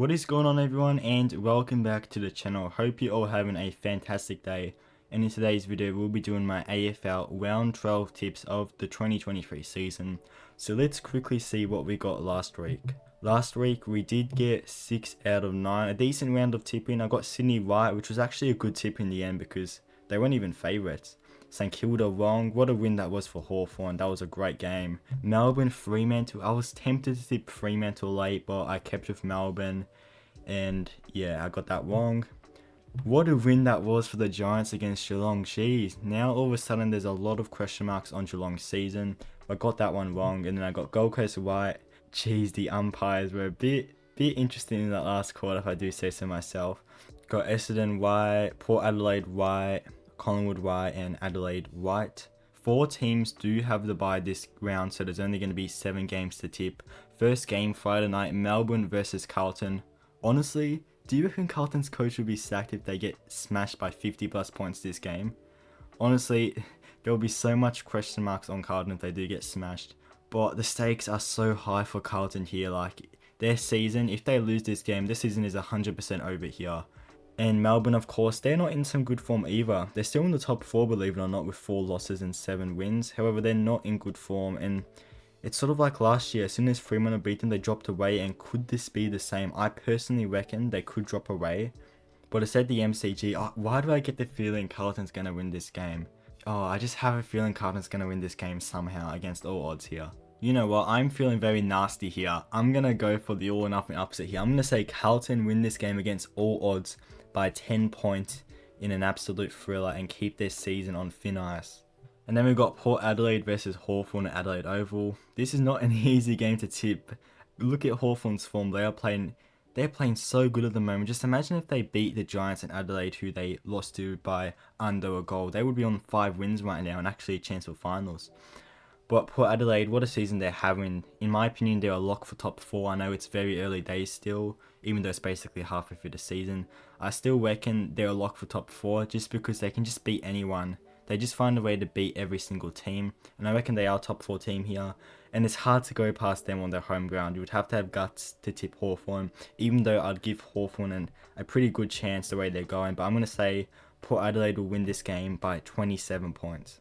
What is going on, everyone, and welcome back to the channel. Hope you're all having a fantastic day, and in today's video we'll be doing my AFL Round 12 tips of the 2023 season. So let's quickly see what we got last week. Last week we did get 6 out of 9, a decent round of tipping. I got Sydney right, which was actually a good tip in the end because they weren't even favourites. St Kilda wrong. What a win that was for Hawthorn. That was a great game. Melbourne Fremantle. I was tempted to tip Fremantle late, but I kept with Melbourne. And yeah, I got that wrong. What a win that was for the Giants against Geelong. Jeez. Now all of a sudden there's a lot of question marks on Geelong's season. I got that one wrong. And then I got Gold Coast right. Jeez, the umpires were a bit interesting in that last quarter, if I do say so myself. Got Essendon right. Port Adelaide right. Collingwood right, and Adelaide right. 4 teams do have the bye this round, so there's only going to be 7 games to tip. First game Friday night, Melbourne versus Carlton. Honestly, do you reckon Carlton's coach will be sacked if they get smashed by 50 plus points this game? Honestly, there will be so much question marks on Carlton if they do get smashed. But the stakes are so high for Carlton here. Like, their season, if they lose this game, this season is 100% over here. And Melbourne, of course, they're not in some good form either. They're still in the top 4, believe it or not, with 4 losses and 7 wins. However, they're not in good form, and it's sort of like last year. As soon as Fremantle beat them, they dropped away, and could this be the same? I personally reckon they could drop away. But it's at the MCG. Why do I get the feeling Carlton's going to win this game? I just have a feeling Carlton's going to win this game somehow against all odds here. You know what, I'm feeling very nasty here. I'm going to go for the all or nothing upset here. I'm going to say Carlton win this game against all odds by 10 points in an absolute thriller and keep their season on thin ice. And then we've got Port Adelaide versus Hawthorn at Adelaide Oval. This is not an easy game to tip. Look at Hawthorn's form. They're playing so good at the moment. Just imagine if they beat the Giants in Adelaide, who they lost to by under a goal. They would be on 5 wins right now and actually a chance for finals. But Port Adelaide, what a season they're having. In my opinion, they're a lock for top 4. I know it's very early days still, even though it's basically halfway through the season. I still reckon they're a lock for top 4 just because they can just beat anyone. They just find a way to beat every single team. And I reckon they are a top 4 team here. And it's hard to go past them on their home ground. You would have to have guts to tip Hawthorn, even though I'd give Hawthorn a pretty good chance the way they're going. But I'm going to say Port Adelaide will win this game by 27 points.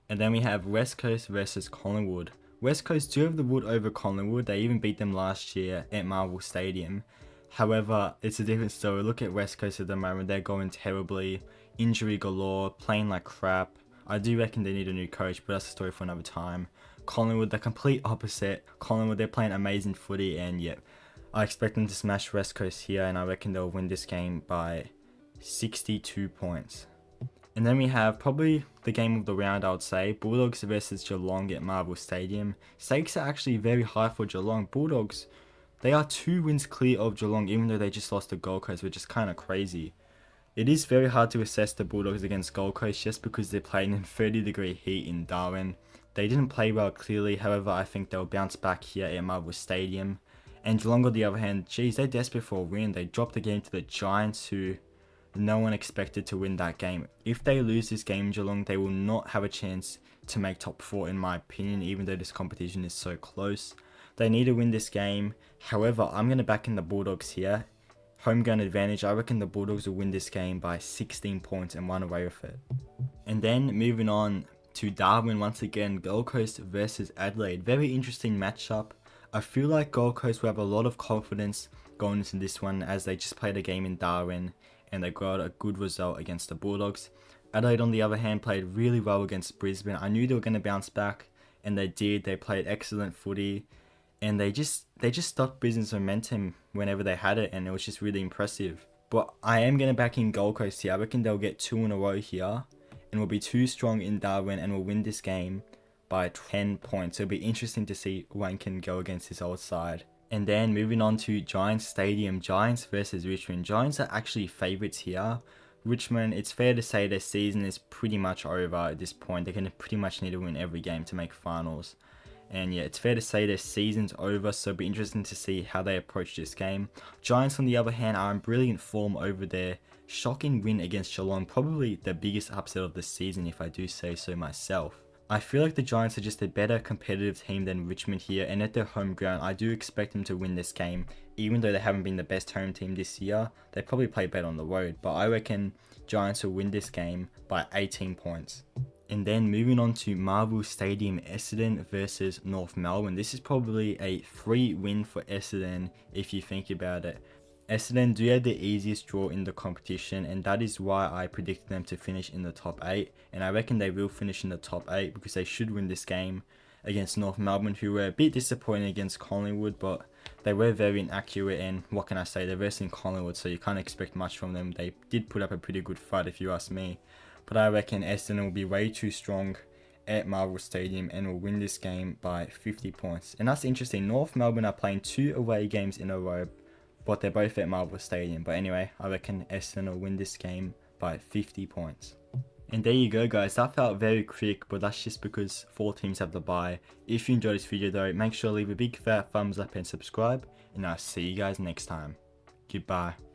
And then we have West Coast versus Collingwood. West Coast do have the wood over Collingwood. They even beat them last year at Marvel Stadium. However, it's a different story. Look at West Coast at the moment. They're going terribly. Injury galore. Playing like crap. I do reckon they need a new coach, but that's a story for another time. Collingwood, the complete opposite. Collingwood, they're playing amazing footy, and yep, I expect them to smash West Coast here, and I reckon they'll win this game by 62 points. And then we have probably the game of the round, I would say. Bulldogs versus Geelong at Marvel Stadium. Stakes are actually very high for Geelong. Bulldogs, they are 2 wins clear of Geelong, even though they just lost to Gold Coast, which is kind of crazy. It is very hard to assess the Bulldogs against Gold Coast just because they're playing in 30-degree heat in Darwin. They didn't play well clearly, however, I think they'll bounce back here at Marvel Stadium. And Geelong, on the other hand, geez, they're desperate for a win. They dropped the game to the Giants, who no one expected to win that game. If they lose this game, Geelong, they will not have a chance to make top 4 in my opinion, even though this competition is so close. They need to win this game. However, I'm going to back in the Bulldogs here. Home ground advantage, I reckon the Bulldogs will win this game by 16 points and run away with it. And then moving on to Darwin once again, Gold Coast versus Adelaide. Very interesting matchup. I feel like Gold Coast will have a lot of confidence going into this one as they just played a game in Darwin and they got a good result against the Bulldogs. Adelaide, on the other hand, played really well against Brisbane. I knew they were going to bounce back, and they did. They played excellent footy, and they just stopped Brisbane's momentum whenever they had it, and it was just really impressive. But I am going to back in Gold Coast here. I reckon they'll get 2 in a row here, and will be too strong in Darwin, and will win this game by 10 points. It'll be interesting to see who can go against his old side. And then moving on to Giants Stadium, Giants versus Richmond. Giants are actually favourites here. Richmond, it's fair to say their season is pretty much over at this point. They're going to pretty much need to win every game to make finals. And yeah, it's fair to say their season's over, so it'll be interesting to see how they approach this game. Giants, on the other hand, are in brilliant form over their shocking win against Geelong. Probably the biggest upset of the season, if I do say so myself. I feel like the Giants are just a better competitive team than Richmond here, and at their home ground, I do expect them to win this game. Even though they haven't been the best home team this year, they probably play better on the road, but I reckon Giants will win this game by 18 points. And then moving on to Marvel Stadium, Essendon versus North Melbourne. This is probably a free win for Essendon if you think about it. Essendon do have the easiest draw in the competition, and that is why I predicted them to finish in the top 8, and I reckon they will finish in the top 8 because they should win this game against North Melbourne, who were a bit disappointing against Collingwood, but they were very inaccurate, and what can I say, they're versing Collingwood, so you can't expect much from them. They did put up a pretty good fight if you ask me, but I reckon Essendon will be way too strong at Marvel Stadium and will win this game by 50 points. And that's interesting, North Melbourne are playing 2 away games in a row, but they're both at Marvel Stadium. But anyway, I reckon Essendon will win this game by 50 points. And there you go, guys. That felt very quick, but that's just because 4 teams have the bye. If you enjoyed this video though, make sure to leave a big fat thumbs up and subscribe, and I'll see you guys next time. Goodbye.